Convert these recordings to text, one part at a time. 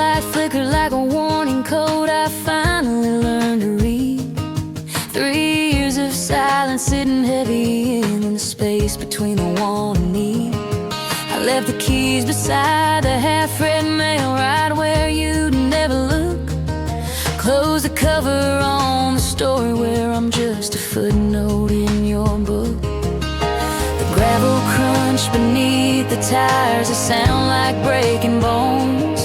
light flickered like a warning code. I finally learned to read. 3 years of silence sitting heavy in the space between the want and need. I left the keys beside the half-read mail, right where you'd never look. Close the cover on the story where I'm just a footnote in your book. The gravel crunch beneath the tires, it sound like breaking bones,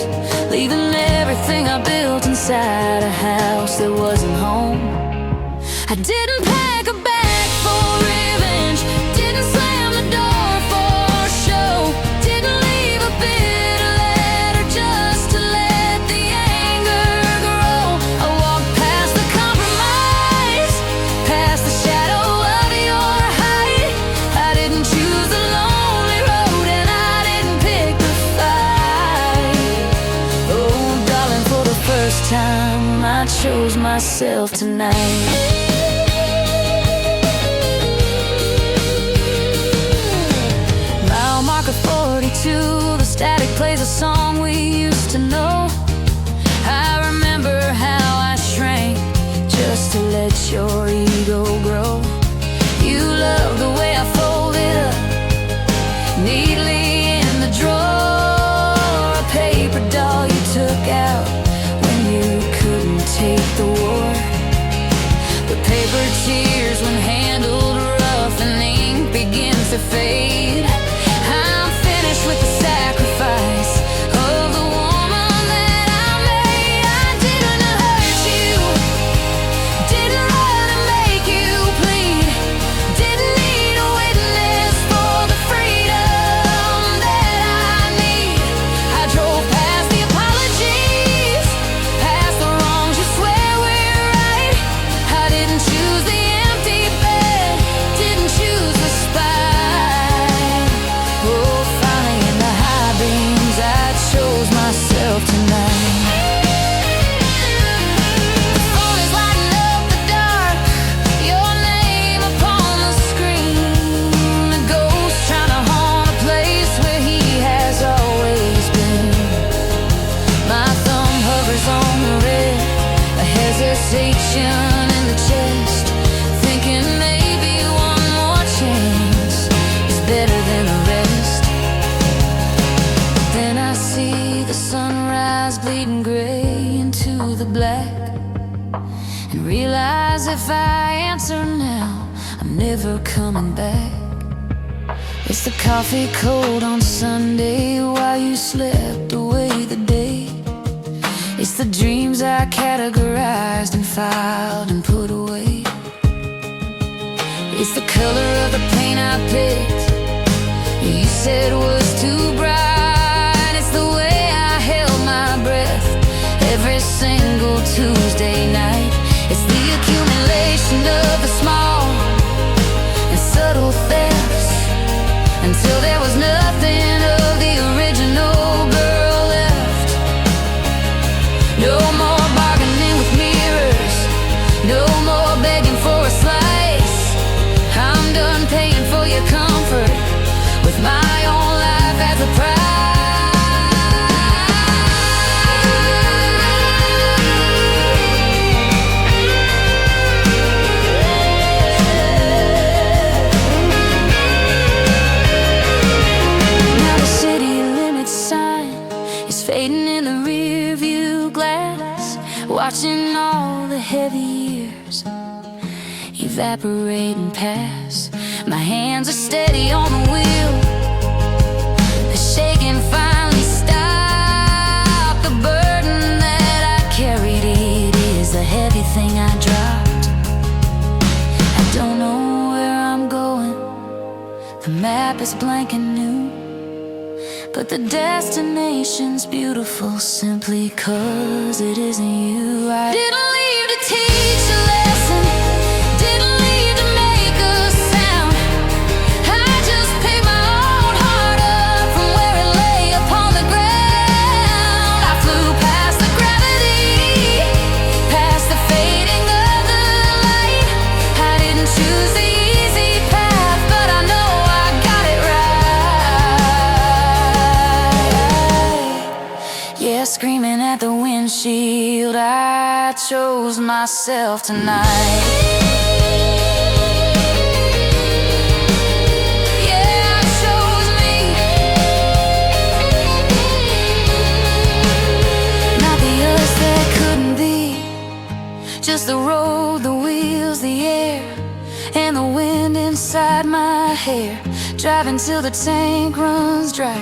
leaving everything I built inside a house that wasn't home. I didn't pack a bag for revenge, didn't slam the door for show, didn't leave a bitter letter just to let the anger grow. I walked past the compromise, past the shadow of your height. I didn't choose the lonely road, and I didn't pick the fight. Oh, darling, for the first time I chose myself tonight. Marker 42, the static plays a song we used to know. I remember how I shrank just to let your ego grow. You loved the way I folded up neatly in the drawer, a paper doll you took out when you couldn't take the war. The paper tears when handled rough and the ink begins to fade. With the sacrifice of the woman that I made. I didn't hurt you, didn't run and make you plead, didn't need a witness for the freedom that I need. I drove past the apologies, past the wrongs you swear we're right. I didn't choose the empty bed, didn't choose the spite. Myself tonight. The phone is lighting up the dark, your name upon the screen. A ghost trying to haunt a place where he has always been. My thumb hovers on the red, a hesitation in the chest, thinking maybe one more chance is better than the rest. But then I see the sunrise bleeding gray into the black, and realize if I answer now, I'm never coming back. It's the coffee cold on Sunday while you slept away the day. It's the dreams I categorized and filed and put away. It's the color of the paint I picked, you said was too bright. Every single Tuesday night, it's the accumulation of the small and subtle thefts, until there was nothing of the original girl left. No more bargaining with mirrors, no more begging for a slice. I'm done paying for your comfort with my own life as a price. Fading in the rear view glass, watching all the heavy years evaporate and pass. My hands are steady on the wheel, the shaking finally stopped. The burden that I carried, it is the heavy thing I dropped. I don't know where I'm going, the map is blank and new, but the destination's beautiful simply 'cause it isn't you. I didn't leave to teach a lesson, didn't leave to make a sound. I just picked my own heart up from where it lay upon the ground. I flew past the gravity, past the fading of the light. I didn't choose the easy path, but I know I got it right. Yeah, screaming at windshield. I chose myself tonight. Just the road, the wheels, the air, and the wind inside my hair. Driving till the tank runs dry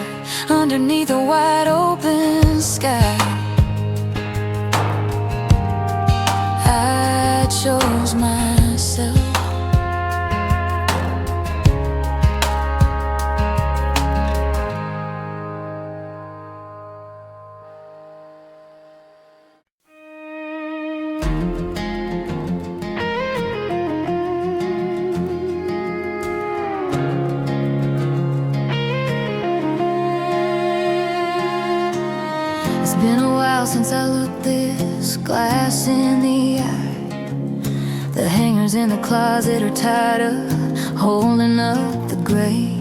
underneath a wide open sky. I chose myself. It's been a while since I looked this glass in the eye. The hangers in the closet are tied up, holding up the gray.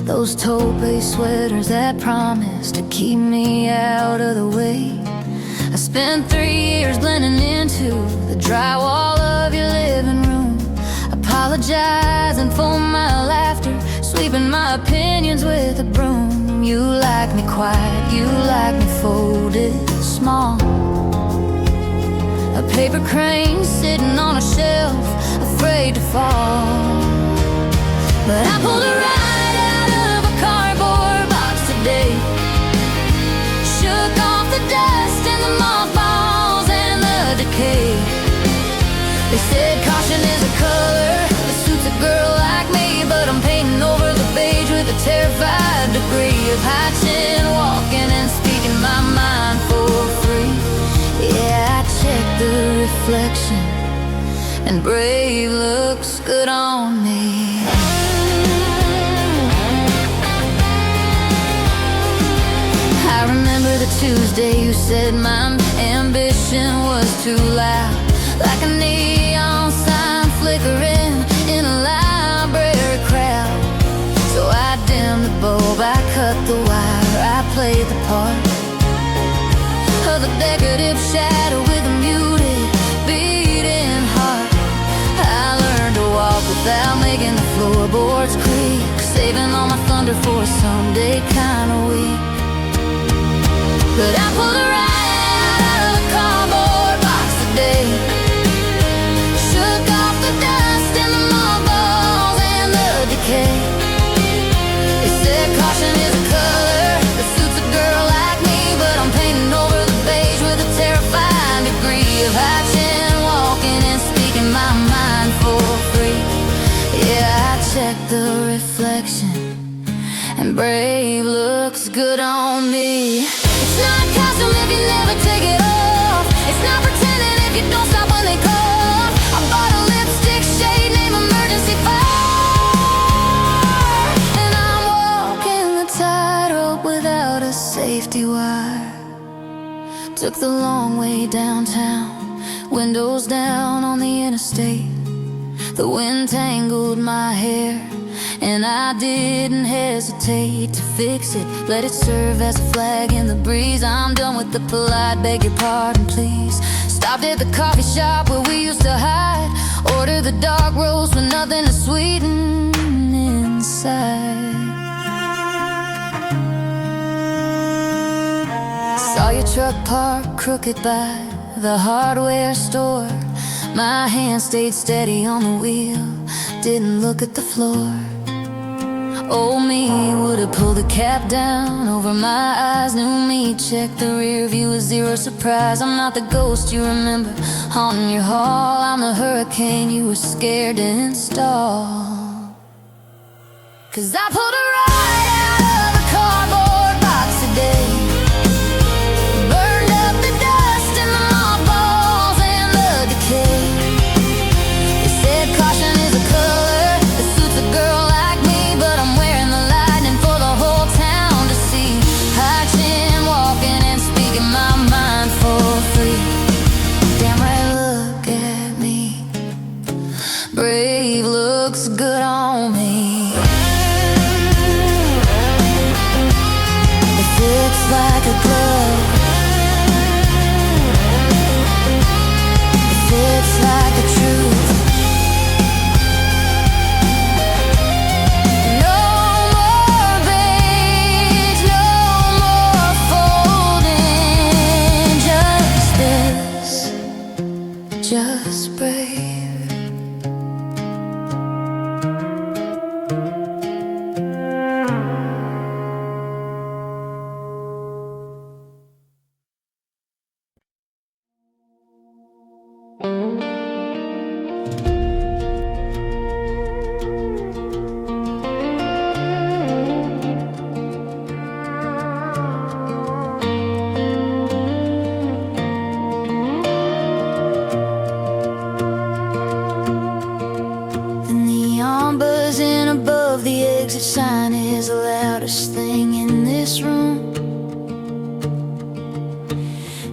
Those taupe sweaters that promised to keep me out of the way. I spent 3 years blending into the drywall of your living room, apologizing for my laughter, sweeping my opinions with a broom. You like me quiet, you like me folded small, a paper crane sitting on a shelf, afraid to fall. But I pulled a ride out of a cardboard box today, shook off the dust and the mothballs and the decay. They said caution is a color that suits a girl like me, but I'm painting over the page with a terrified degree of high-chin walking and speaking my mind for free. Yeah, I checked the reflection, and brave looks good on me. I remember the Tuesday you said my ambition was too loud, like a neon sign flickering in a library crowd. So I dimmed the bulb, I cut the wire, I played the part of the decorative shadow with a muted, beating heart. I learned to walk without making the floorboards creak, saving all my thunder for a someday kind of week. But I pulled a ride out of a cardboard box today, shook off the dust and the mothballs and the decay. They said caution is a color that suits a girl like me, but I'm painting over the page with a terrifying degree of high-chin walking and speaking my mind for free. Yeah, I checked the reflection, and brave looks good on me. It's not a costume if you never take it off, it's not pretending if you don't stop when they cough. I bought a lipstick shade named Emergency Fire, and I'm walking the tightrope without a safety wire. Took the long way downtown, windows down on the interstate. The wind tangled my hair, and I didn't hesitate to fix it, let it serve as a flag in the breeze. I'm done with the polite, beg your pardon please. Stopped at the coffee shop where we used to hide, ordered the dark roast with nothing to sweeten inside. Saw your truck parked crooked by the hardware store. My hand stayed steady on the wheel, didn't look at the floor. Old me would've pulled the cap down over my eyes. New me checked the rear view with zero surprise. I'm not the ghost you remember haunting your hall, I'm the hurricane you were scared to install. 'Cause I pulled a ride out of a cardboard box today, burned up the dust and the mothballs and the decay. They said caution is a color that suits a girl like me, but I'm wearing the lightning for the whole town to see. High-chin walking and speaking my mind for free. Damn right, look at me, brave looks good on me. just brave. Buzzing above the exit sign is the loudest thing in this room.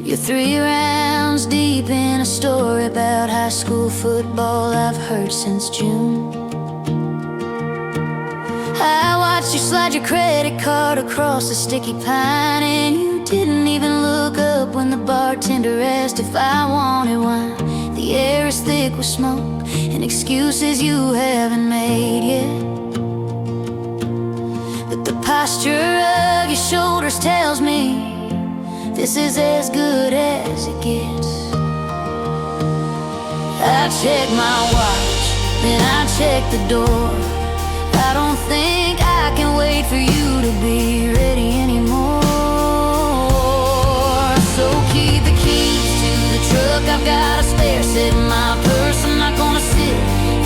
You're 3 rounds deep in a story about high school football I've heard since June. I watched you slide your credit card across the sticky pine, and you didn't even look up when the bartender asked if I wanted wine. The air is thick with smoke and excuses you haven't made yet, but the posture of your shoulders tells me this is as good as it gets. I check my watch, then I check the door. I don't think I can wait for you to be ready anymore. So keep the keys to the truck, I've got a spare set in my purse. I'm not gonna sit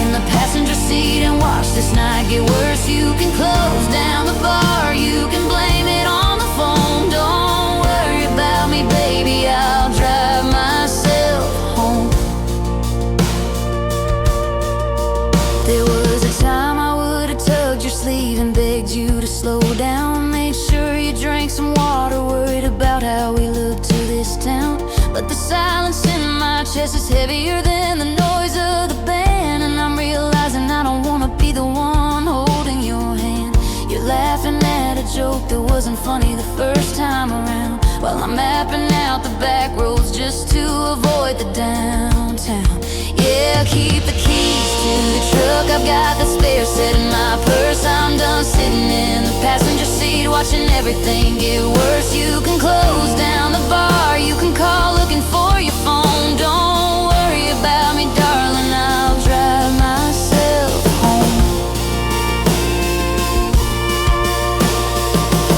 in the passenger seat and watch this night get worse. You can close down the bar, you can blame it on the phone. Don't worry about me, baby, I'll drive myself home. There was a time I would've tugged your sleeve and begged you to slow down, made sure you drank some water, worried about how we looked to this town. But the silence in my chest is heavier than the noise of the band, and I'm realizing I don't wanna be the one holding your hand. You're laughing at a joke that wasn't funny the first time around, while I'm mapping out the back roads just to avoid the downtown. Yeah, keep the keys to the truck, I've got the spare set in my purse. I'm done sitting in the passenger seat, watching everything get worse. You can close down the bar, you can call looking for your phone. Don't worry about me, darling, I'll drive myself home.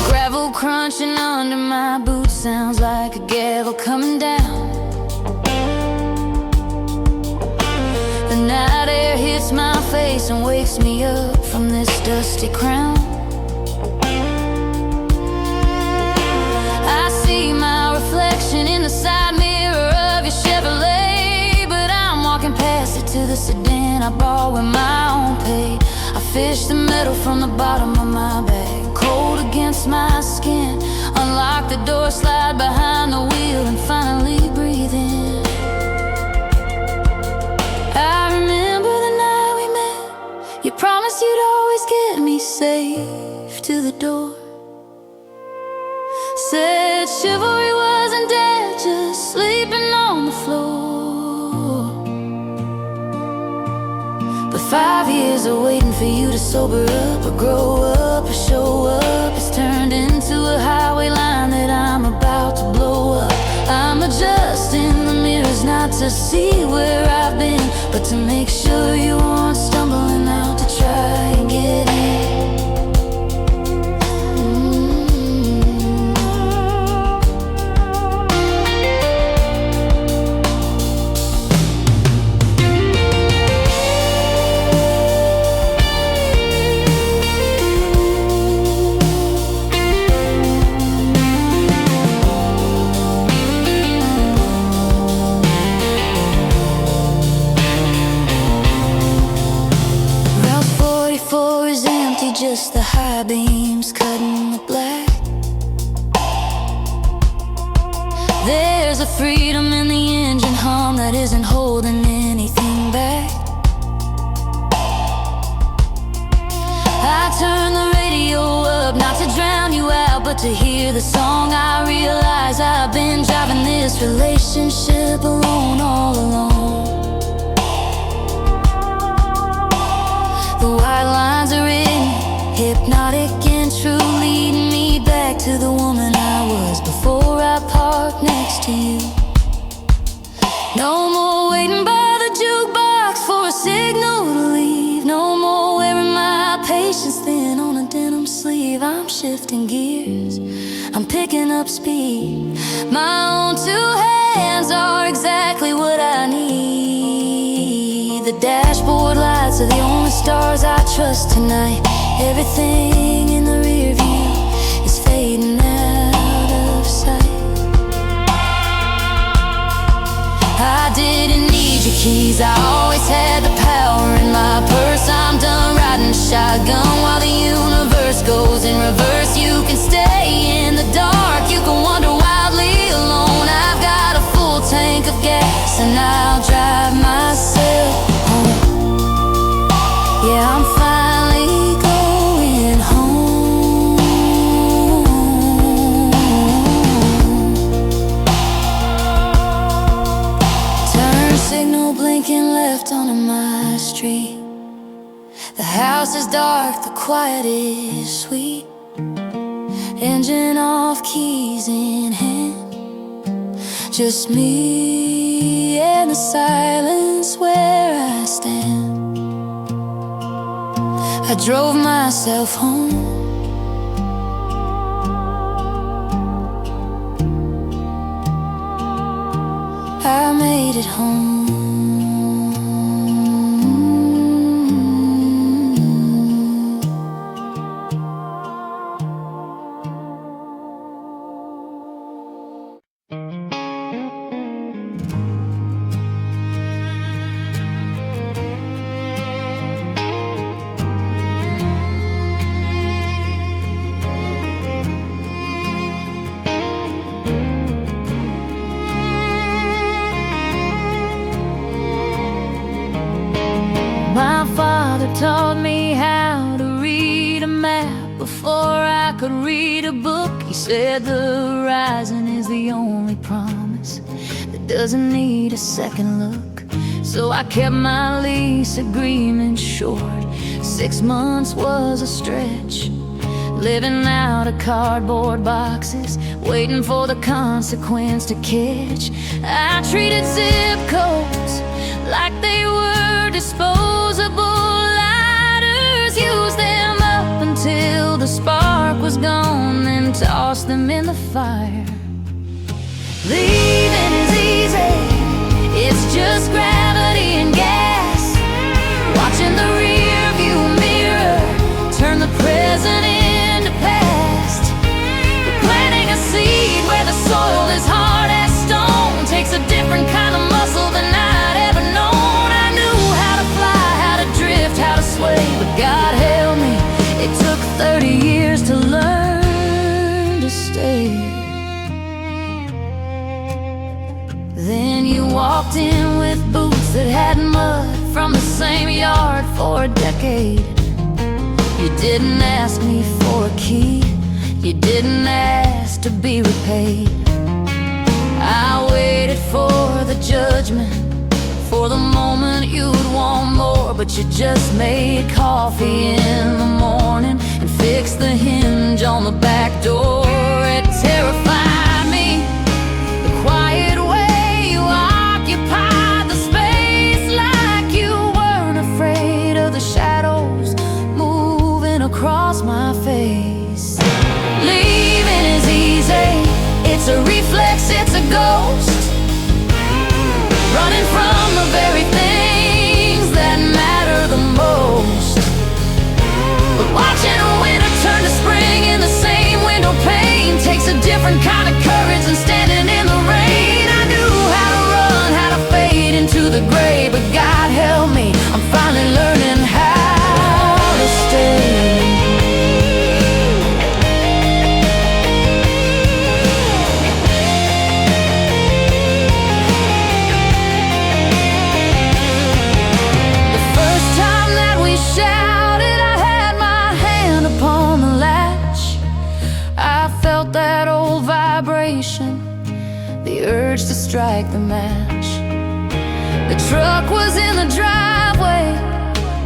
Gravel crunching under my boots sounds like a gavel coming down. The night air hits my face and wakes me up from this dusty crown. I see my reflection in the side mirror of your Chevrolet, but I'm walking past it to the sedan I bought with my own pay. I fish the metal from the bottom of my bag, cold against my skin. Unlock the door, slide behind the wheel, and finally breathe in. I remember the night we met. You promised you'd always get me safe to the door. Said chivalry wasn't dead, just sleeping on the floor. But 5 years of waiting for you to sober up or grow up or show up has turned into a highway line that I'm about to blow up. I'm adjusting the mirrors not to see where I've been, but to make sure you aren't stumbling out to try and get in. Just the high beams cutting the black. There's a freedom in the engine hum that isn't holding anything back. I turn the radio up, not to drown you out, but to hear the song. I realize I've been driving this relationship alone, all alone. The white lines are written, hypnotic and true, leading me back to the woman I was before I parked next to you. No more waiting by the jukebox for a signal to leave. No more wearing my patience thin on a denim sleeve. I'm shifting gears, I'm picking up speed. My own two hands are exactly what I need. The dashboard lights are the only stars I trust tonight. Everything in the rear view is fading out of sight. I didn't need your keys, I always had the power in my purse. I'm done riding shotgun while the universe goes in reverse. You can stay in the dark, you can wander wildly alone. I've got a full tank of gas and I'll drive myself home. Yeah, I'm finally going home. Turn signal blinking left onto my street. The house is dark, the quiet is sweet. Engine off, keys in hand. Just me and the silence where I stand. I drove myself home. I made it home. My father taught me how to read a map before I could read a book. He said the horizon is the only promise that doesn't need a second look. So I kept my lease agreement short. 6 months was a stretch, living out of cardboard boxes, waiting for the consequence to catch. I treated zip codes like they were disposable lighters. Used them up until the spark was gone, then tossed them in the fire. Leaving is easy, it's just gravity and gas. Watching the rear view mirror turn the present into past. But planting a seed where the soil is hard as stone takes a different kind of muscle than I'd ever known. I knew how to fly, how to drift, how to sway, but God help me, it took 30 years to learn to stay. Then you walked in with boots that had mud from the same yard for a decade. You didn't ask me for a key, you didn't ask to be repaid. I waited for the judgment, for the moment you'd want more, but you just made coffee in the morning and fixed the hinge on the back door. It terrified me, the quiet way you occupied the space, like you weren't afraid of the shadows moving across my face. Leaving is easy, it's a reflex, it's a ghost, running from the very things that matter the most. But watching winter turn to spring in the same window pane takes a different kind of courage than standing in the rain. I knew how to run, how to fade into the gray, but God help me, I'm finally learning how to stay. Shouted, I had my hand upon the latch. I felt that old vibration, the urge to strike the match. The truck was in the driveway,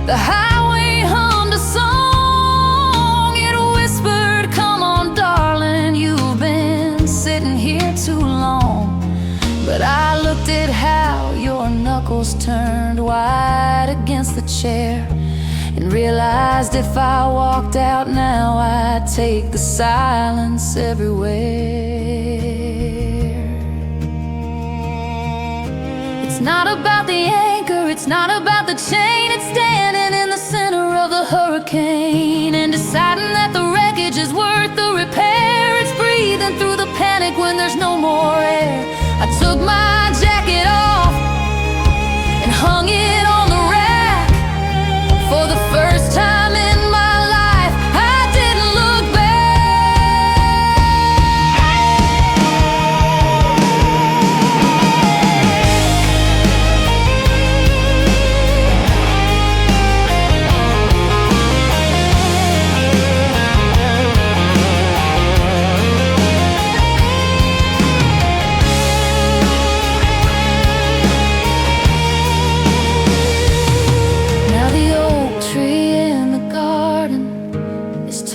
the highway hummed a song. It whispered, come on darling, you've been sitting here too long. But I looked at how your knuckles buckles turned wide against the chair, and realized if I walked out now I'd take the silence everywhere. It's not about the anchor, it's not about the chain. It's standing in the center of the hurricane and deciding that the wreckage is worth the repair. It's breathing through the panic when there's no more air. I took my jacket off and hung it on the rack. For the first time in my life, I didn't look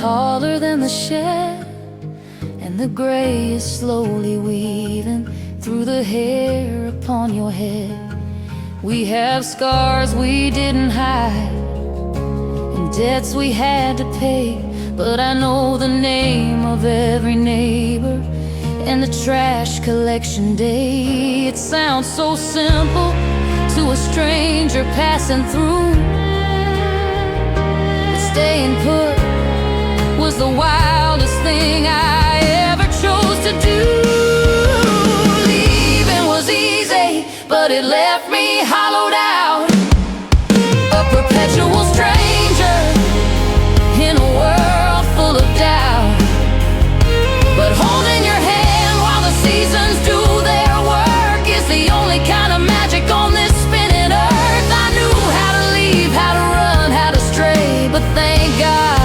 taller than the shed, and the gray is slowly weaving through the hair upon your head. We have scars we didn't hide and debts we had to pay, but I know the name of every neighbor and the trash collection day. It sounds so simple to a stranger passing through, but staying put was the wildest thing I ever chose to do. Leaving was easy, but it left me hollowed out, a perpetual stranger in a world full of doubt. But holding your hand while the seasons do their work is the only kind of magic on this spinning earth. I knew how to leave, how to run, how to stray, but thank God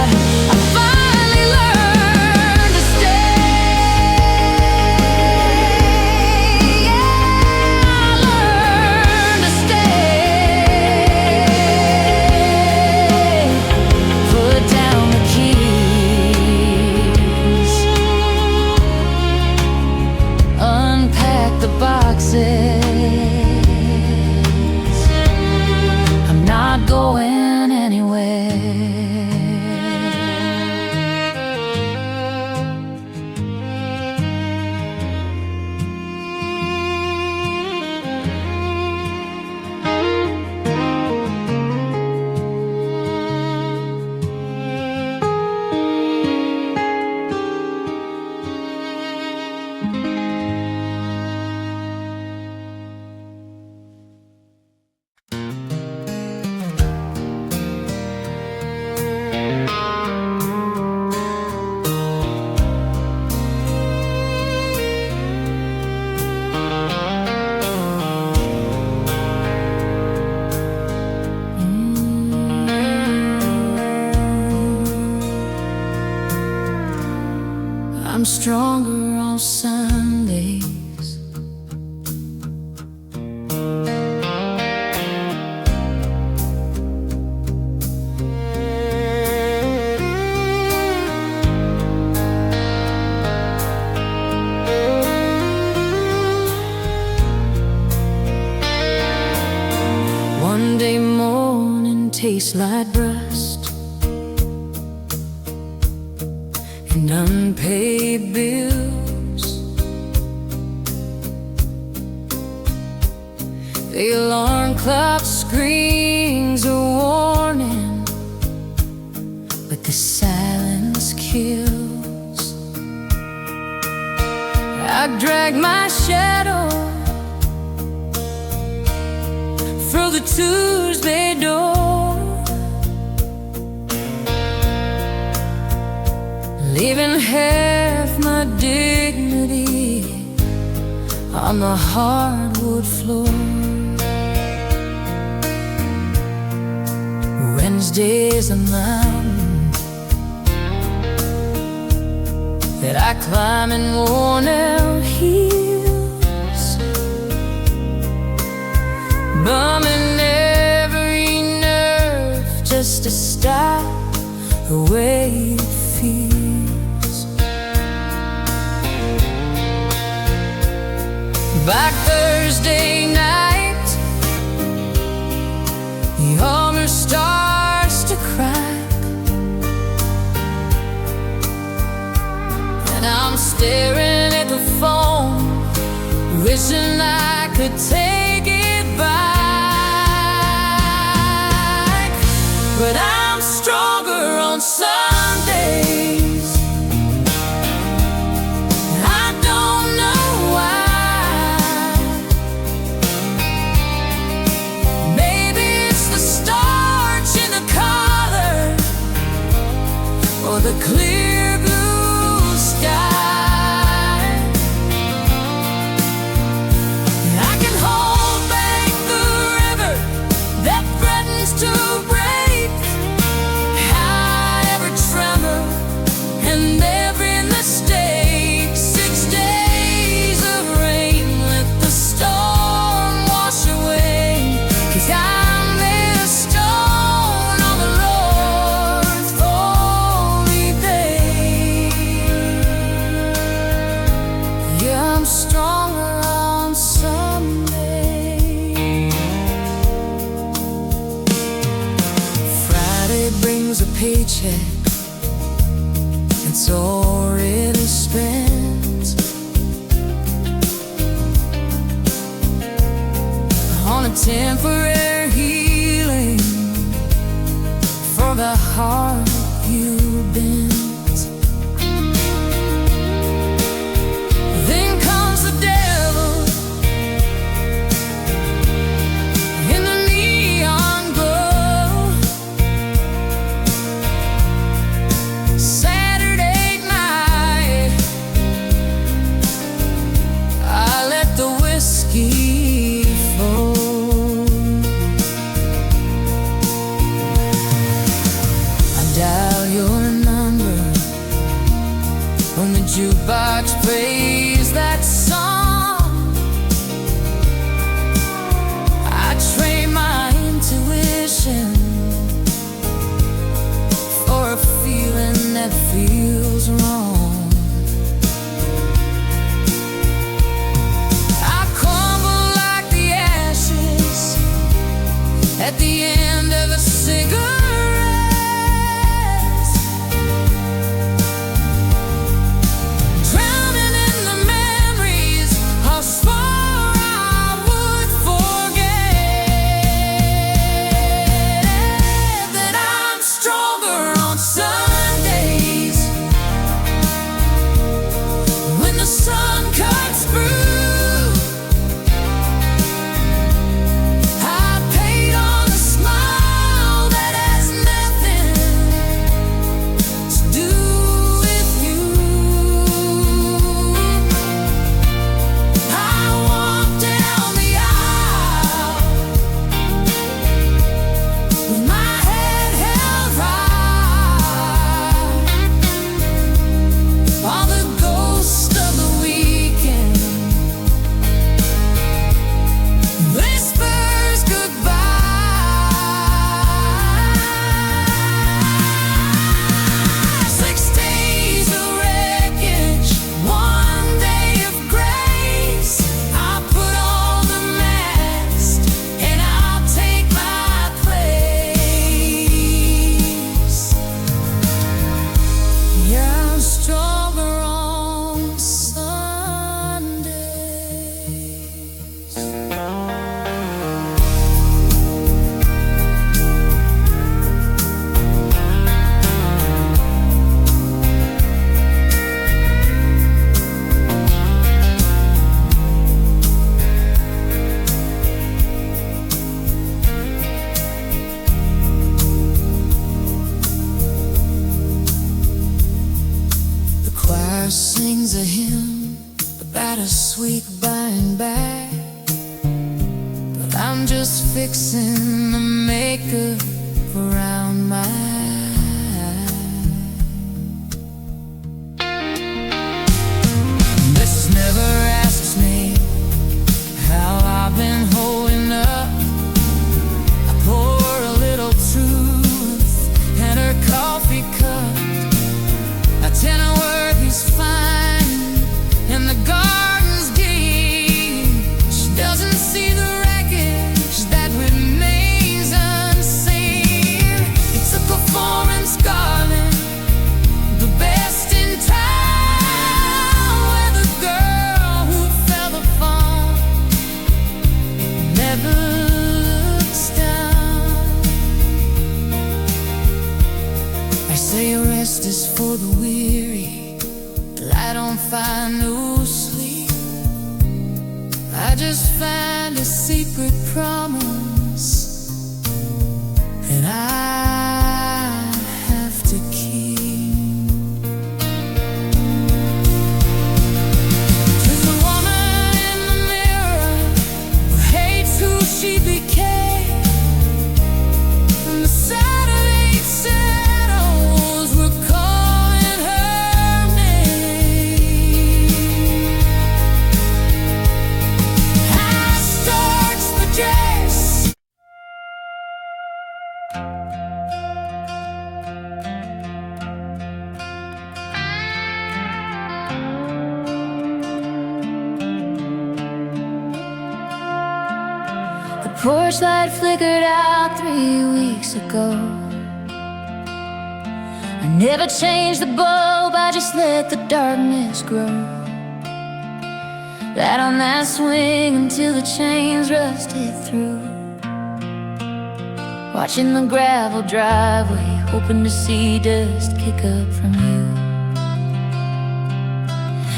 I'm not going anywhere. I'm stronger on Sundays. Monday morning tastes like rust and unpaid bills. The alarm clock screams a warning, but the silence kills. I drag my shadow through the Tuesday door, leaving half my dignity on the hardwood floor. Wednesday's a mountain that I climb in worn-out heels, bumming every nerve just to stop the way it feels. By Thursday night, paycheck, it's already spent on a temporary healing for the heart you've bent. Then comes the devil in the neon glow. Saturday night, I let the whiskey flow. Dial your number when the jukebox plays that song. I train my intuition for a feeling that feels wrong. I crumble like the ashes at the end of a cigarette. Sings a hymn about a sweet by and by, but I'm just fixing the makeup around my eye. This never asks me how I've been holding up. I pour a little truth in her coffee cup. I tell her word he's fine and the garden's deep. She doesn't see the wreckage that remains unseen. It's a performance garden, the best in town, where the girl who fell the fall never looks down. I say rest is for the weary, but I don't find no sleep. I just find a secret promise that I have to keep. There's a woman in the mirror who hates who she became, and the Saturday shadows were calling her name. I starts the dress. The porch light flickered out 3 weeks ago. Never changed the bulb, I just let the darkness grow. Right on that swing until the chains rusted through. Watching the gravel driveway, hoping to see dust kick up from you.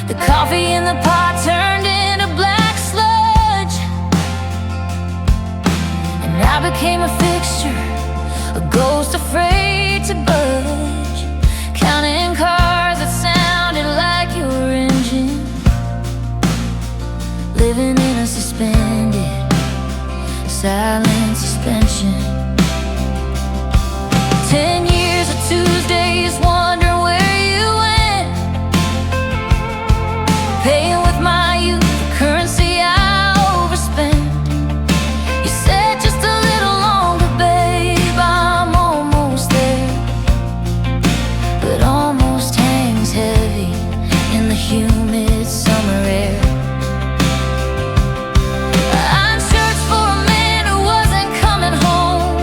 The coffee in the pot turned into black sludge, and I became a fixture, a ghost afraid to budge. Counting cars that sounded like your engine, living in a suspended, silent suspension. 10 years of Tuesdays wondering where you went, paying with my youth, the currency I overspent. You said just a little longer, babe, I'm almost there. But almost hangs heavy in the humid summer air. I searched for a man who wasn't coming home,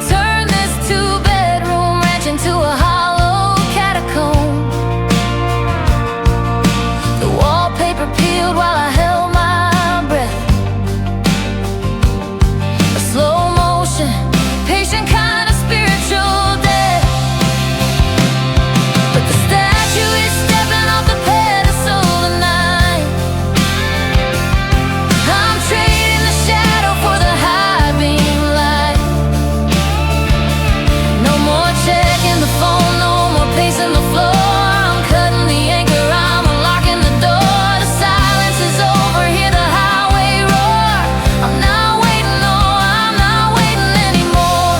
turned this two-bedroom ranch into a hollow catacomb. The wallpaper peeled while I held my breath, a slow motion, patient kind of spiritual death. But the statue is stepping off the pedestal tonight. I'm trading the shadow for the high beam light. No more checking the phone, no more pacing the floor. I'm cutting the anchor, I'm unlocking the door. The silence is over, hear the highway roar. I'm not waiting, no, I'm not waiting anymore.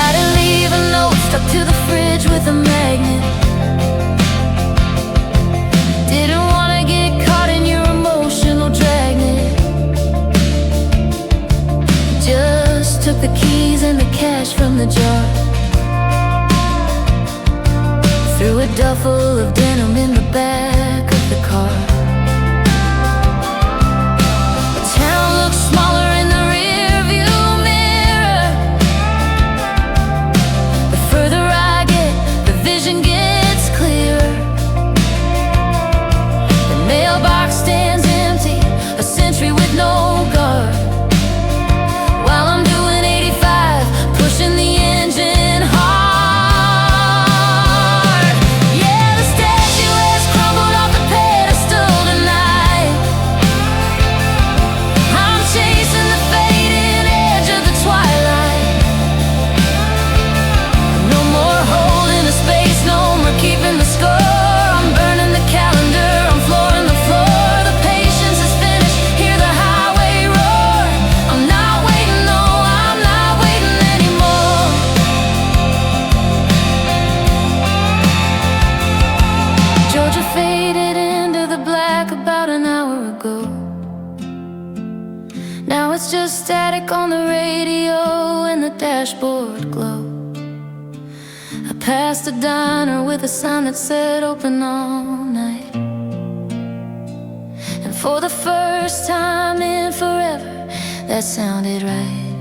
I didn't leave a note stuck to the fridge with a magnet. Didn't wanna get caught in your emotional dragnet. Just took the keys and the cash from the jar, threw a duffel of denim in the back of the car. The town looks smaller in the rearview mirror. The further I get, the vision gets clearer. The mailbox stands empty, a sentry with no guard, while I'm doing 85, pushing the engine hard. Yeah, the statue has crumbled off the pedestal tonight. I'm chasing the fading edge of the twilight. No more holding the space, no more keeping the score. I'm burning the calendar, I'm flooring the floor. The patience is finished, hear the highway roar. I'm not waiting, no, I'm not waiting anymore. Georgia faded into the black about an hour ago. Now it's just static on the radio and the dashboard glow. I passed a diner with a sign that said open all night, and for the first time in forever, that sounded right.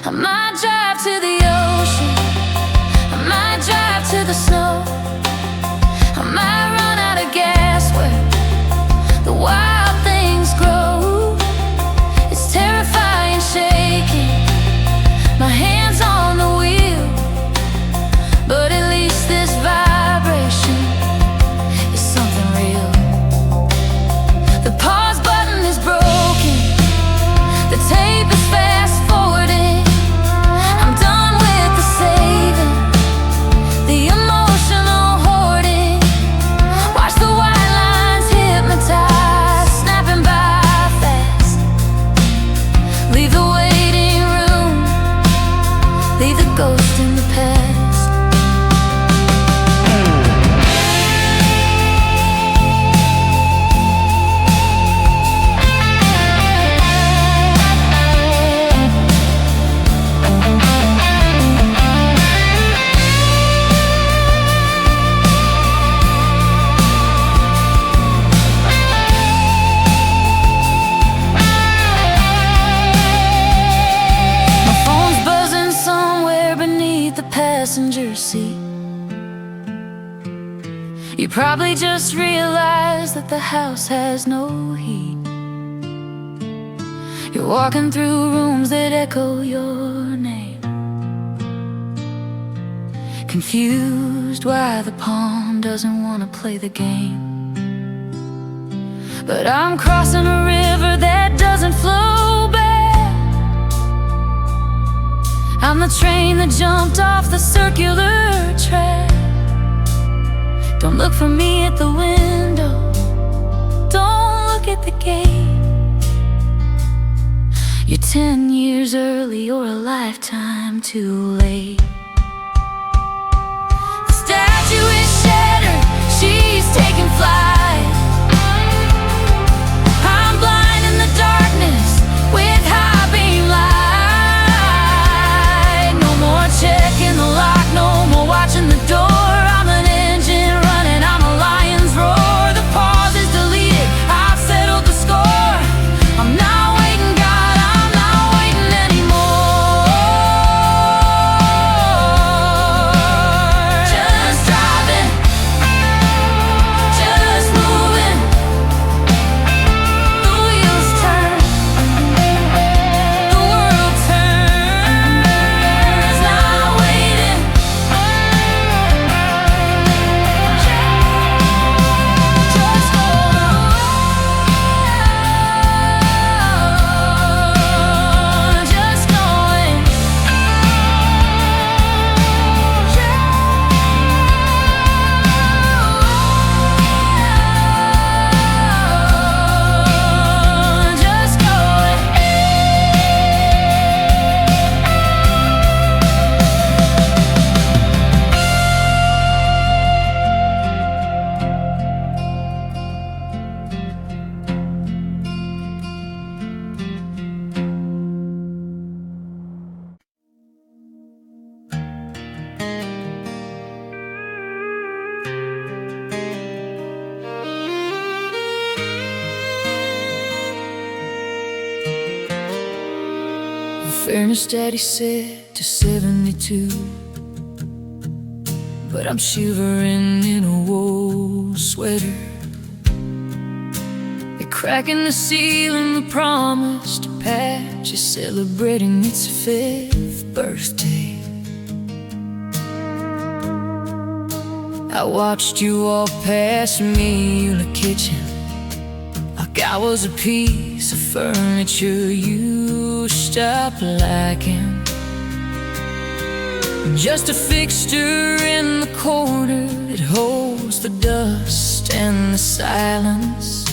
I might drive to the ocean, I might drive to the snow, I might run out of gas where the wild things grow. It's terrifying, shaking, my hands on the wheel, but at least this vibration is something real. The pause button is broken, the tape is fast forwarding. I'm done with the saving, the emotional hoarding. You probably just realized that the house has no heat. You're walking through rooms that echo your name, confused why the pawn doesn't want to play the game. But I'm crossing a river that doesn't flow back. I'm the train that jumped off the circular track. Don't look for me at the window, don't look at the gate. You're 10 years early or a lifetime too late. The statue is shattered, she's taking flight. I'm blind in the darkness with high beam light. No more checking the lock, no more watching the door. I'm an engine running, I'm a lion's roar. The pause is deleted, I've settled the score. I'm not waiting, God, I'm not waiting anymore. Just driving, just moving. The wheels turn, the world turns. Not waiting. Just hold on, just going. Just going. Fairness, Daddy said to 72, but I'm shivering in a wool sweater. A crack in the ceiling, the promised patch is celebrating its 5th birthday. I watched you walk past me in the kitchen like I was a piece of furniture you stopped liking. Just a fixture in the corner that holds the dust and the silence,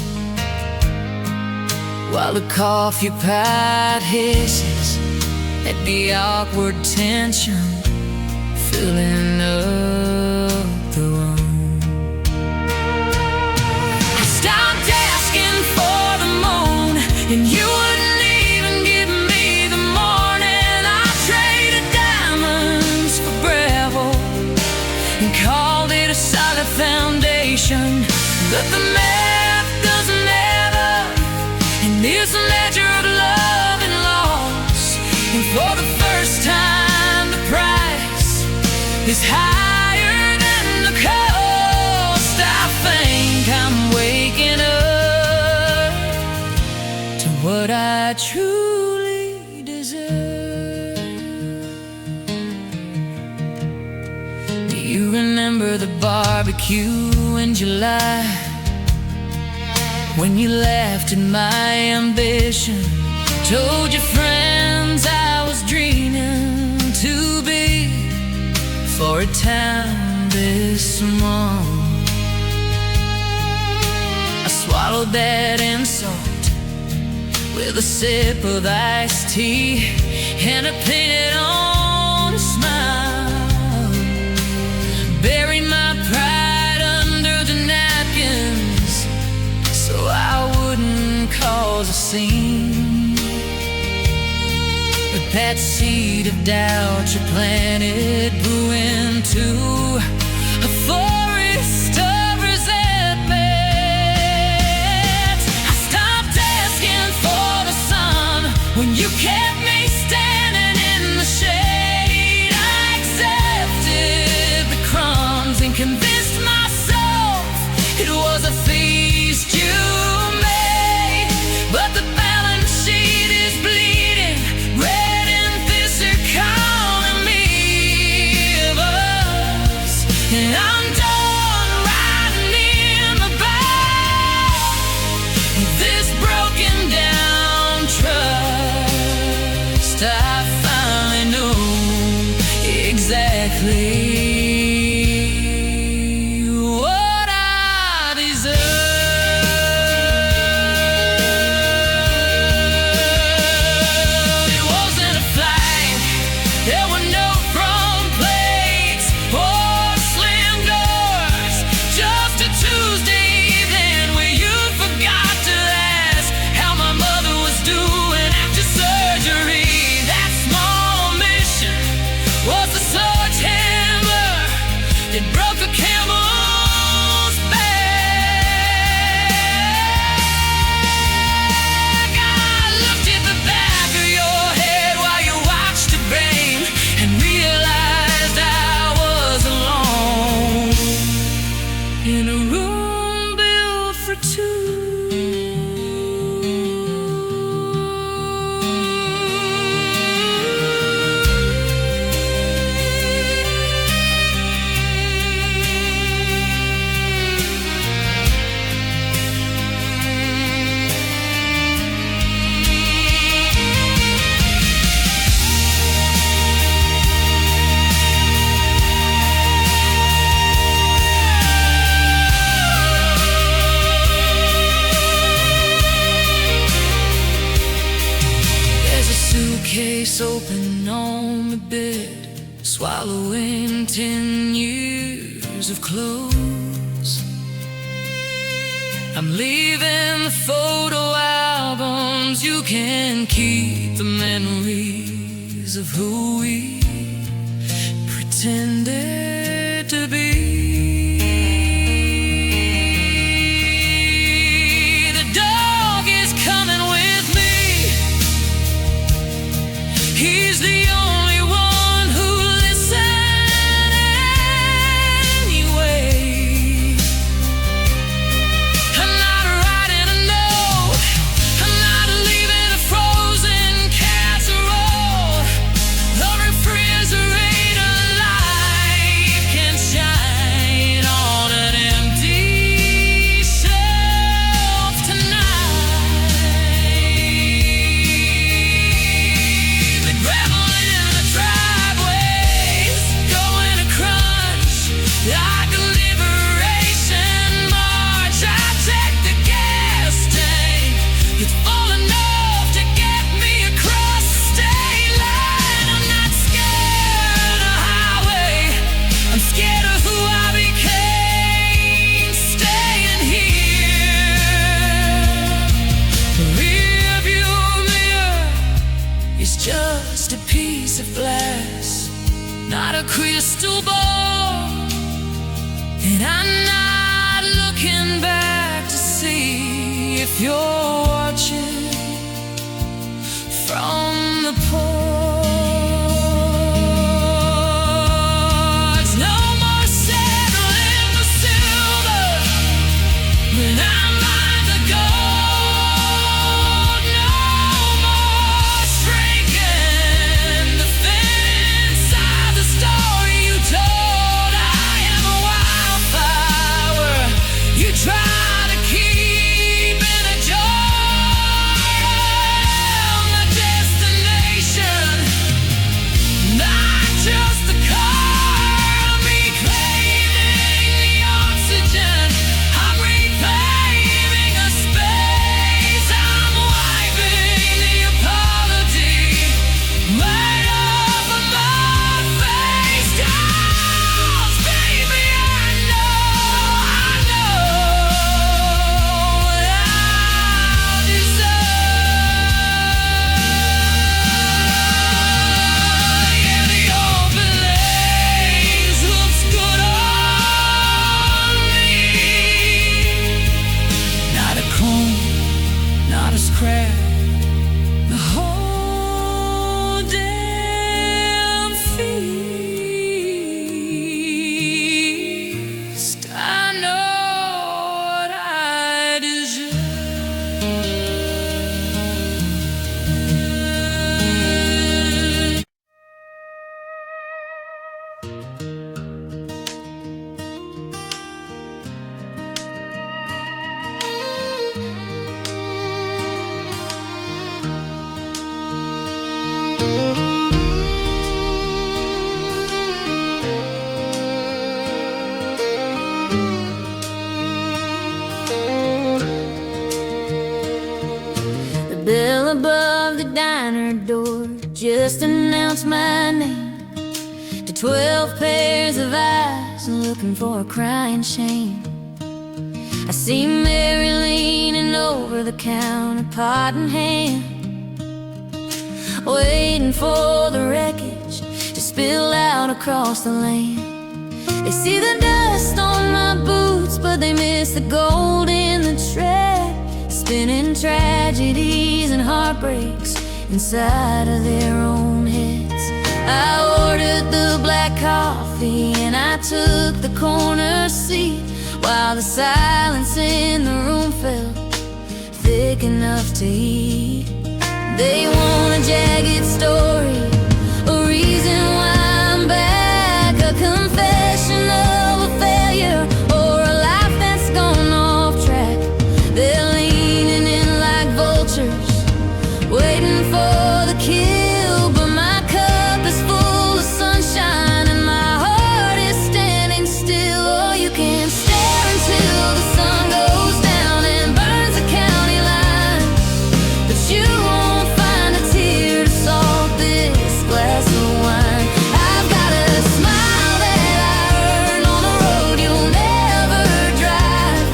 while the coffee pot hisses at the awkward tension filling up the room. I stopped asking for the moon, and you wouldn't even give me the morning. I traded diamonds for gravel and called it a solid foundation, but the math doesn't add up in this ledger of love and loss. And for the first time, the price is higher than the cost. I think I'm waking up to what I truly deserve. Do you remember the barbecue in July, when you laughed at my ambition, told your friends I was dreaming too big for a town this small? I swallowed that insult with a sip of iced tea and a painted on smile. Buried my pride under the napkins so I wouldn't cause a scene. But that seed of doubt you planted grew into a forest of resentment. I stopped asking for the sun when you kept me standing in the shade. I accepted the crumbs and convinced my soul was a feast you made, but the balance sheet is bleeding red and this are calling me of us. And I'm done riding in the back of this broken down trust. I finally know exactly what I deserve. It wasn't a flight, there were no front plates or slam doors, just a Tuesday evening where you forgot to ask how my mother was doing after surgery. That small omission was the sledgehammer that broke the camel's back. I looked at the back of your head while you watched it bang and realized I was alone in a room built for two. There's a suitcase open on the bed, swallowing 10 years of clothes. I'm leaving the photo albums. You can keep the memories of who we pretended to be. The dog is coming with me. He's the only one who listened anyway. I'm not writing a note, I'm not leaving a frozen casserole. The refrigerator light can shine on an empty shelf tonight. The gravel in the driveways going to crunch like a liberation march. I check the gas tank, it's full enough to get me across the state line. I'm not scared of the highway, I'm scared of who I became staying here. The rearview mirror is just a piece of glass, not a crystal ball. And I'm not looking back to see if you're watching from the porch. No more settling for silver when I'm on the gold. No more shrinking the thin inside the story you told. I am a wildflower you try to keep in a jar. I'm the destination, not just the car. I'm reclaiming the oxygen, I'm reclaiming a space. I'm wiping the apology right off of my face. 'Cause baby, I know what I deserve. Yeah, the open lanes looks good on me. Not a comb, not a scrap, the whole damn feast. I know what I above the diner door just announced my name to 12 pairs of eyes looking for a crying shame. I see Mary leaning over the counter, pot in hand, waiting for the wreckage to spill out across the land. They see the dust on my boots, but they miss the gold in the track, spinning tragedies and heartbreaks inside of their own heads. I ordered the black coffee and I took the corner seat, while the silence in the room felt thick enough to eat. They want a jagged story, a reason why I'm back, a confession of a failure, or a life that's gone off track. They're leaning in like vultures, waiting for the kill, but my cup is full of sunshine and my heart is standing still. Oh, you can stare until the sun goes down and burns the county line, but you won't find a tear to salt this glass of wine. I've got a smile that I earned on a road you'll never drive,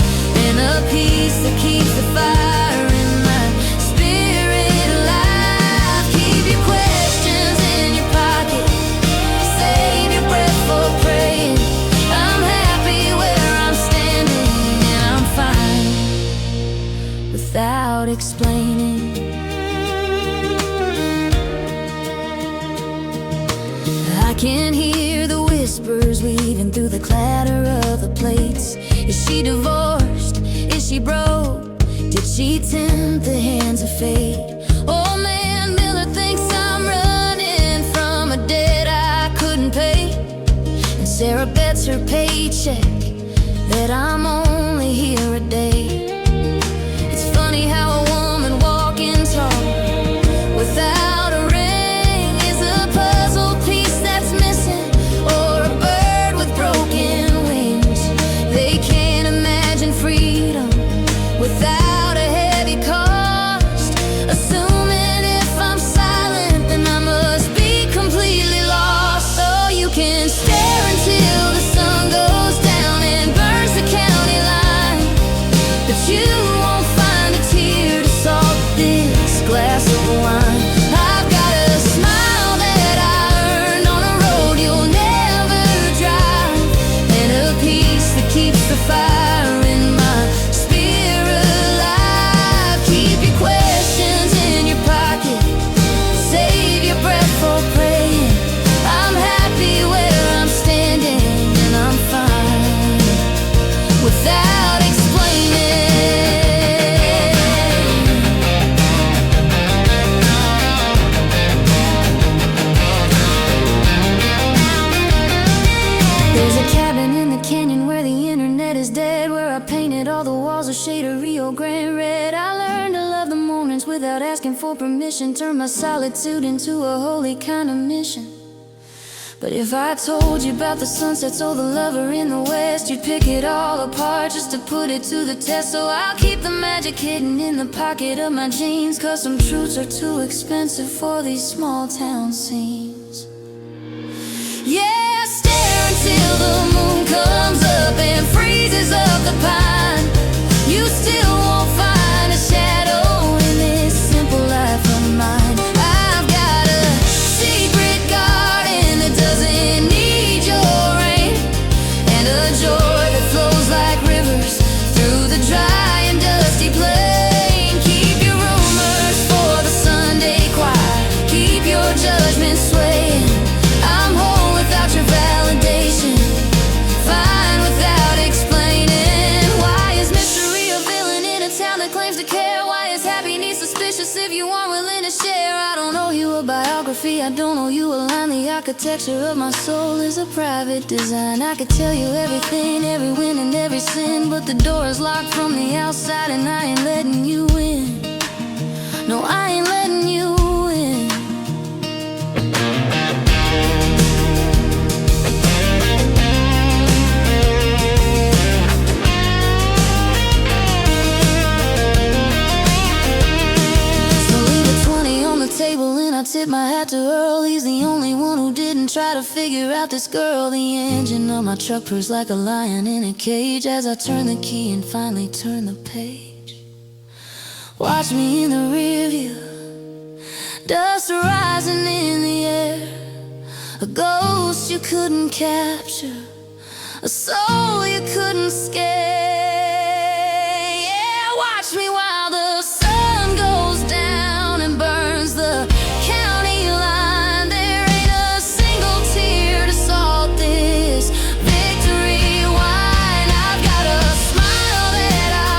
and a peace that keeps the fire in my spirit alive. Keep your questions in your pocket, save your breath for praying. I'm happy where I'm standing, and I'm fine without explaining. I can hear the whispers weaving through the clatter of the plates. Is she divorced? Is she broke? Did she tempt the hands of fate? Old man Miller thinks I'm running from a debt I couldn't pay, and Sarah bets her paycheck that I'm only here a day. It's funny how a woman walking tall without a ring is a puzzle piece that's missing, or a bird with broken wings. They can't imagine freedom without a heavy cost, assuming if I'm silent then I must be completely lost. Oh, you can stare until the sun goes down and burns the county line, but you won't find a tear to salt this glass of wine. I've got a smile that I earned on a road you'll never drive, and a peace that keeps the fire in my spirit alive. Keep your questions in your pocket, save your breath for praying. I'm happy where I'm standing, and I'm fine without explaining. There's a cabin in the canyon where the internet is dead, where I painted all the walls a shade of Rio Grande red. I learned to love the mornings without asking for permission, turn my solitude into a holy kind of mission. But if I told you about the sunsets or the lover in the west, you'd pick it all apart just to put it to the test. So I'll keep the magic hidden in the pocket of my jeans, 'cause some truths are too expensive for these small town scenes. Yeah, stare until the moon comes up and freezes up the pine. You still won't find a shadow in this simple life of mine. I've got a secret garden that doesn't need your rain, and a joy that flows like rivers through the dry and dusty plain. Keep your rumors for the Sunday quiet, keep your judgment swaying. I'm whole without your validation, fine without explaining. Why is mystery a villain in a town that claims to care? Why is happiness suspicious if you aren't willing to share? I don't know you a biography, I don't know you a line. The architecture of my soul is a private design. I could tell you everything, every win and every sin, but the door is locked from the outside and I ain't letting you in. No, I ain't letting you in. So leave it tip my hat to Earl. He's the only one who didn't try to figure out this girl. The engine of my truck purrs like a lion in a cage as I turn the key and finally turn the page. Watch me in the rear view, dust rising in the air, a ghost you couldn't capture, a soul you couldn't scare. Yeah, watch me while the sun goes down and burns the county line. There ain't a single tear to salt this victory wine. I've got a smile that I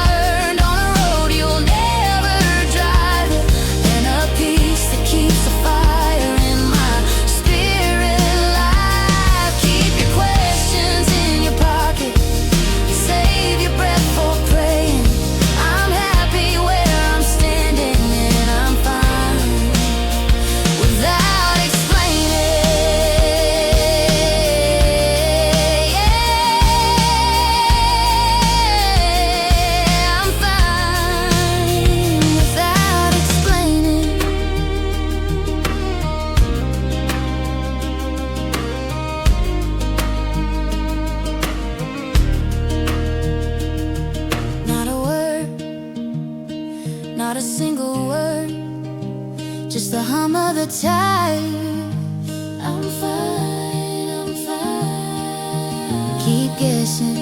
earned on a road you'll never drive it, and a peace that keeps the fire in my spirit alive. Keep your questions in your pocket, save your breath for praying. I'm happy where I'm standing, and I'm fine without explaining. Yeah, I'm fine without explaining. Not a word, not a single word, just the hum of the tires. I'm fine, I'm fine. Keep guessing.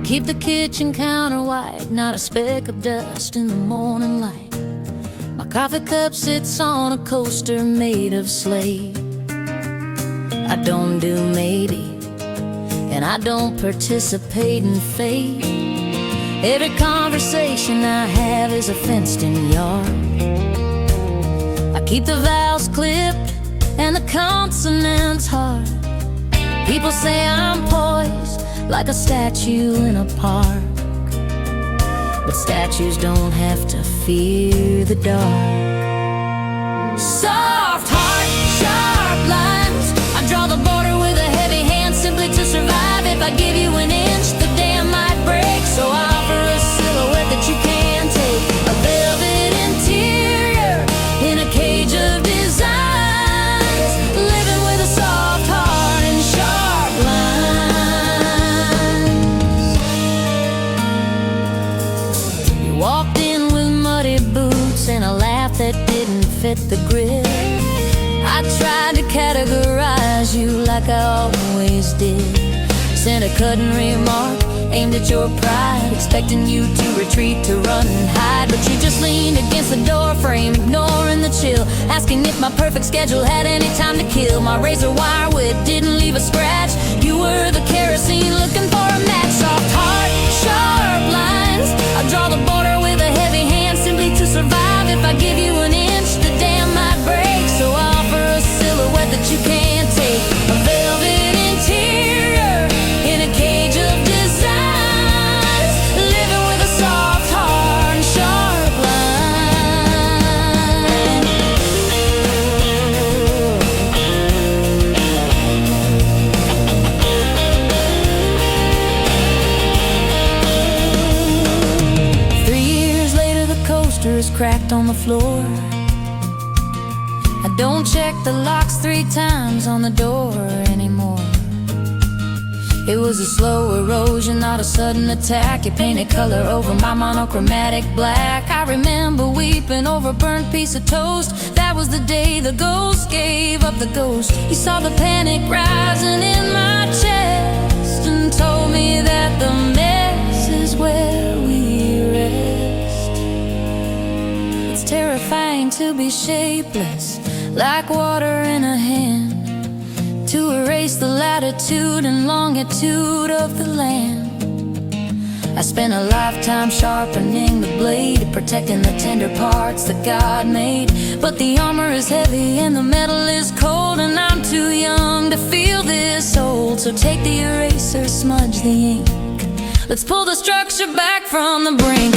Keep the kitchen counter white, not a speck of dust in the morning light. My coffee cup sits on a coaster made of slate. I don't do maybe, and I don't participate in fate. Every conversation I have is a fenced-in yard. I keep the vowels clipped and the consonants hard. People say I'm poised like a statue in a park, but statues don't have to fear the dark. Soft heart, sharp lines, I draw the border with a heavy hand simply to survive. If I give you an inch, the dam might break, so I offer a silhouette that you can take. A velvet interior in a cage of designs, living with a soft heart and sharp lines. You walked in with muddy boots and a laugh that didn't fit the grid. I tried to categorize you like I always did. Sent a cutting remark aimed at your pride, expecting you to retreat, to run and hide. But you just leaned against the door frame, ignoring the chill, asking if my perfect schedule had any time to kill. My razor wire whip didn't leave a scratch. You were the kerosene looking for a match. Soft heart, sharp lines, I draw the border with a heavy hand simply to survive. If I give you an inch, the dam might break, so I offer a silhouette that you can't take. A velvet interior in a cage of designs, living with a soft heart and sharp line. 3 years later, the coaster is cracked on the floor. I don't check the locks 3 times on the door anymore. It was a slow erosion, not a sudden attack. You painted color over my monochromatic black. I remember weeping over a burnt piece of toast. That was the day the ghost gave up the ghost. You saw the panic rising in my chest and told me that the mess is where we rest. It's terrifying to be shapeless, like water in a hand, to erase the latitude and longitude of the land. I spent a lifetime sharpening the blade, protecting the tender parts that God made. But the armor is heavy and the metal is cold, and I'm too young to feel this old. So take the eraser, smudge the ink. Let's pull the structure back from the brink.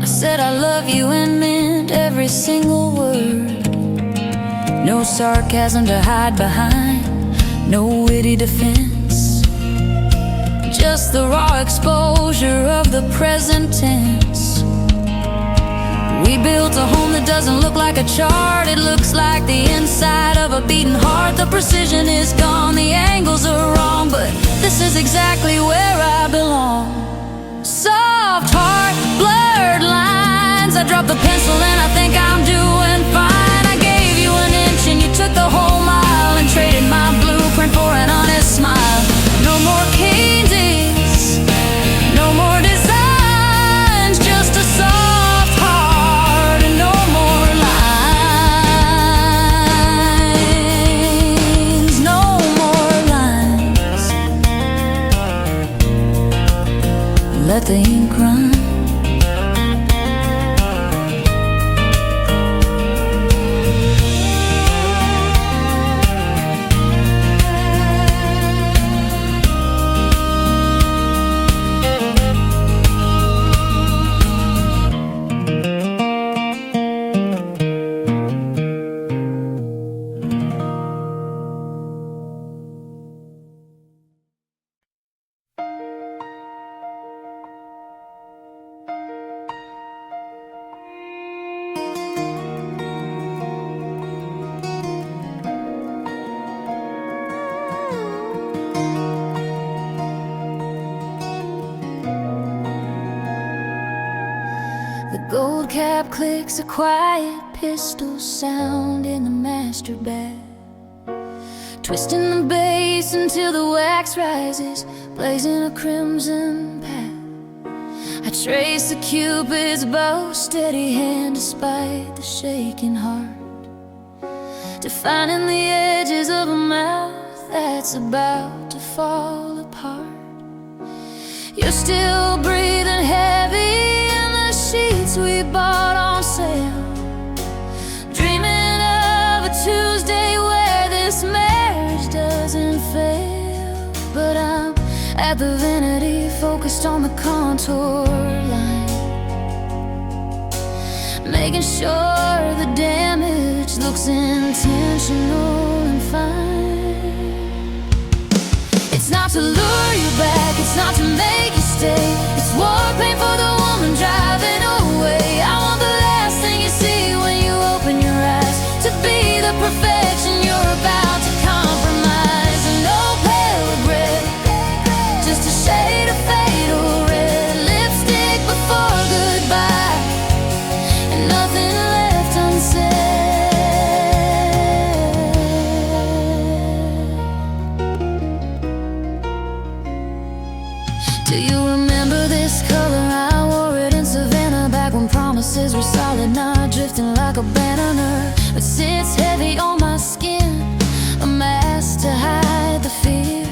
Said I love you and meant every single word. No sarcasm to hide behind, no witty defense, just the raw exposure of the present tense. We built a home that doesn't look like a chart. It looks like the inside of a beating heart. The precision is gone, the angles are wrong, but this is exactly where I belong. Soft heart, blurred lines. I dropped the pencil and I think I'm doing fine. I gave you an inch and you took the whole mile, and traded my blueprint for an honest smile. No more cadences, no more designs, just a soft heart and no more lines. No more lines. Let the ink run. The gold cap clicks, a quiet pistol sound in the master bag, twisting the bass until the wax rises, blazing a crimson path. I trace the cupid's bow, steady hand despite the shaking heart, defining the edges of a mouth that's about to fall apart. You're still breathing heavy, sheets we bought on sale, dreaming of a Tuesday where this marriage doesn't fail. But I'm at the vanity, focused on the contour line, making sure the damage looks intentional and fine. It's not to lure you back, it's not to make you stay. It's war paint for the woman driving away. I want the last thing you see when you open your eyes to be the perfection you're about to compromise. And no pale regret, just a shade of fatal red, lipstick before goodbye, and nothing left unsaid. Do you remember this color? I wore it in Savannah back when promises were solid, not drifting like a banana. But sits heavy on my skin, a mask to hide the fear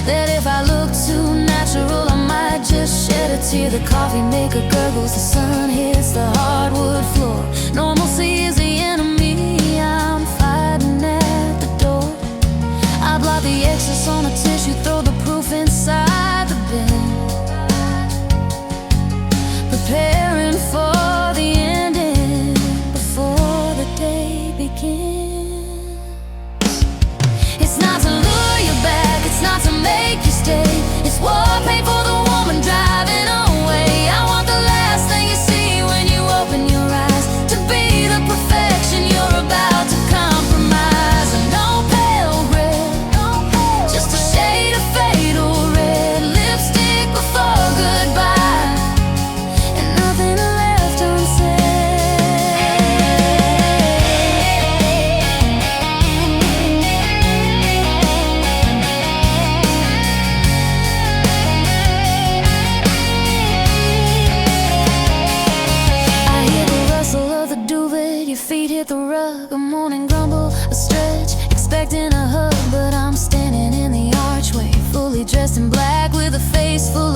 that if I look too natural I might just shed a tear. The coffee maker gurgles, the sun hits the hardwood floor. Normalcy is the enemy, I'm fighting at the door. I blot the excess on a tissue, throw the proof inside the bin, preparing for the ending before the day begins. It's not to lure you back, it's not to make you stay. It's war paint for the woman driving away. I want the last thing you see when you open your eyes to be the perfection you're about to compromise. And no pale red, just a shade of fatal red, lipstick before goodbye, and nothing left unsaid.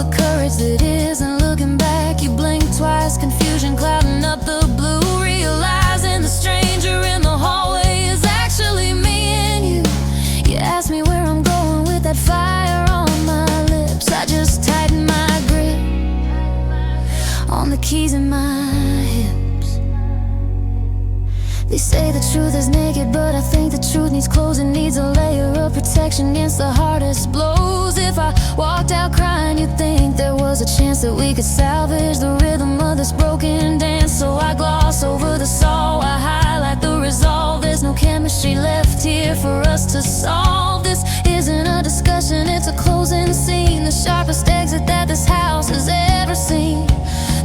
of courage that isn't looking back. You blink twice, confusion clouding up the blue, realizing the stranger in the hallway is actually me and you. You ask me where I'm going with that fire on my lips. I just tighten my grip on the keys in my hips. They say the truth is naked, but I think the truth needs clothes. It needs a layer of protection against the hardest blows. If I walked out crying, you'd think there was a chance that we could salvage the rhythm of this broken dance. So I gloss over the saw, I highlight the resolve. There's no chemistry left here for us to solve. This isn't a discussion, it's a closing scene, the sharpest exit that this house has ever seen.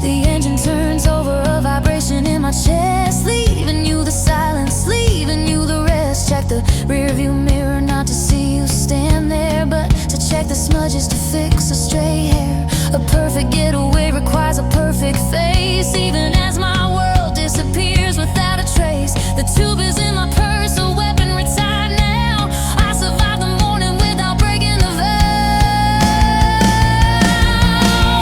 The engine turns over, a vibration in my chest, leaving you the silence, leaving you the rest. Check the rearview mirror, not to see you stand there, but to check the smudges, to fix a stray hair. A perfect getaway requires a perfect face. Even as my world disappears without a trace, the tube is in my purse, a weapon retired now. I survived the morning without breaking the vow.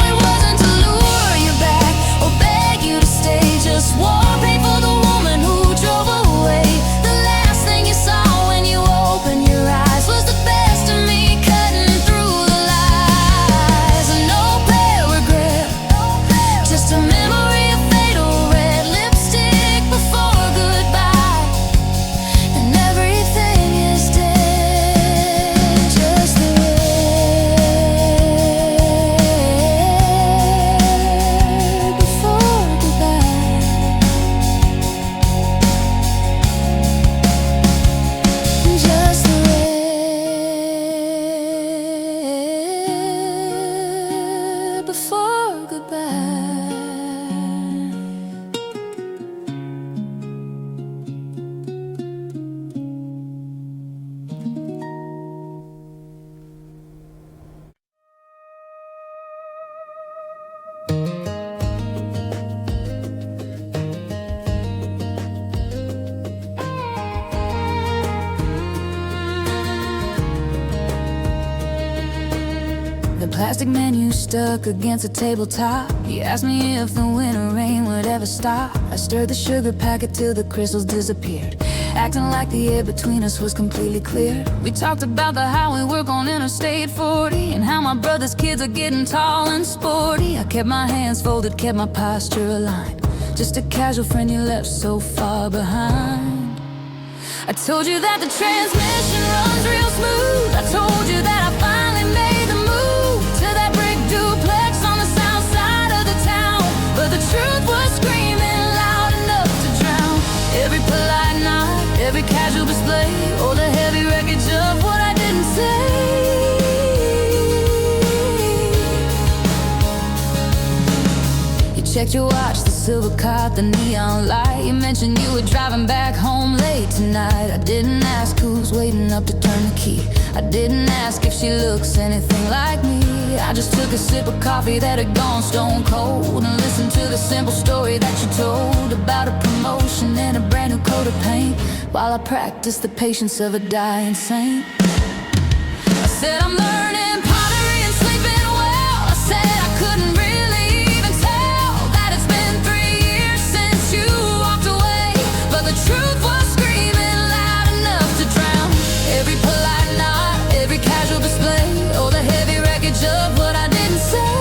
It wasn't to lure you back or beg you to stay, just war paid for the woman who drove away. The last thing you saw when you opened your eyes was the best of me cutting through the lies. And no pale regret, just a memory of fatal red lipstick before goodbye. And everything is dead, just the red before goodbye. Just the red before goodbye. The plastic menu stuck against a tabletop. He asked me if the winter rain would ever stop. I stirred the sugar packet till the crystals disappeared, acting like the air between us was completely clear. We talked about the highway work on Interstate 40, and how my brother's kids are getting tall and sporty. I kept my hands folded, kept my posture aligned, just a casual friend you left so far behind. I told you that the transmission runs real smooth. I told you that I finally made the move to that brick duplex on the south side of the town. But the truth was screaming loud enough to drown every polite nod, every casual display, or the heavy wreckage of what I didn't say. You checked your watch, the silver card, the neon light. You mentioned you were driving back home late tonight. I didn't ask who's waiting up to turn the key. I didn't ask if she looks anything like me. I just took a sip of coffee that had gone stone cold, and listened to the simple story that you told about a promotion and a brand new coat of paint, while I practiced the patience of a dying saint. I said I'm learning pottery and sleeping well. I said I couldn't really even tell that it's been 3 years since you walked away. But the truth was screaming loud enough to drown every polite nod, every casual display, or the heavy wreckage of what I didn't say.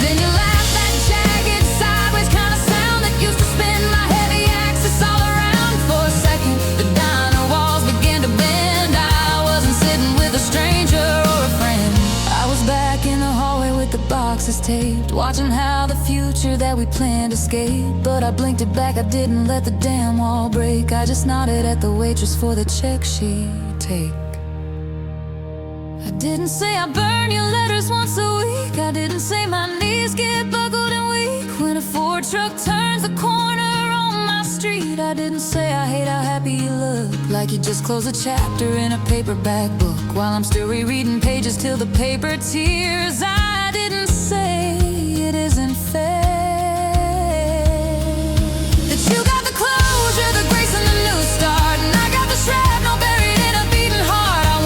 Then you laughed, that jagged sideways kind of sound that used to spin my heavy axis all around. For a second, the diner walls began to bend. I wasn't sitting with a stranger or a friend. I was back in the hallway with the boxes taped, watching how the future that we planned escaped. But I blinked it back, I didn't let the damn wall break. I just nodded at the waitress for the check she'd take. I didn't say I burn your letters once a week. I didn't say my knees get buckled and weak when a Ford truck turns the corner on my street. I didn't say I hate how happy you look, like you just closed a chapter in a paperback book, while I'm still rereading pages till the paper tears. I didn't say it isn't fair that you got the closure, the grace, and the new start, and I got the shrapnel buried in a beating heart. I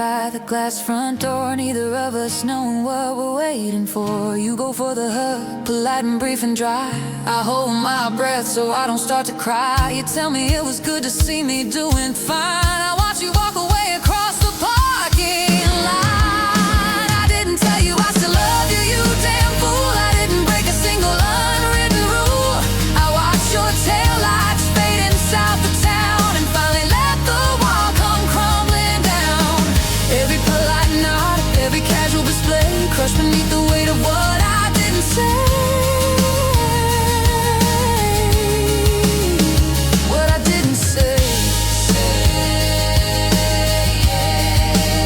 by the glass front door, neither of us knowing what we're waiting for. You go for the hug, polite and brief and dry. I hold my breath so I don't start to cry. You tell me it was good to see me doing fine. I watch you walk away across the parking lot. I didn't tell you I still love you, you damn fool. I didn't break a single unwritten rule. I watched your taillights fading south of town and finally let the wall come crumbling down. Every polite nod, every casual display crushed beneath the weight of what I didn't say. What I didn't say.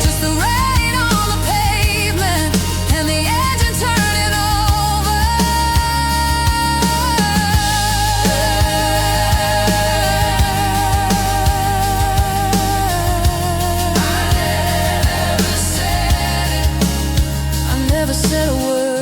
Just the rain on the pavement and the engine turning over. I never said a word.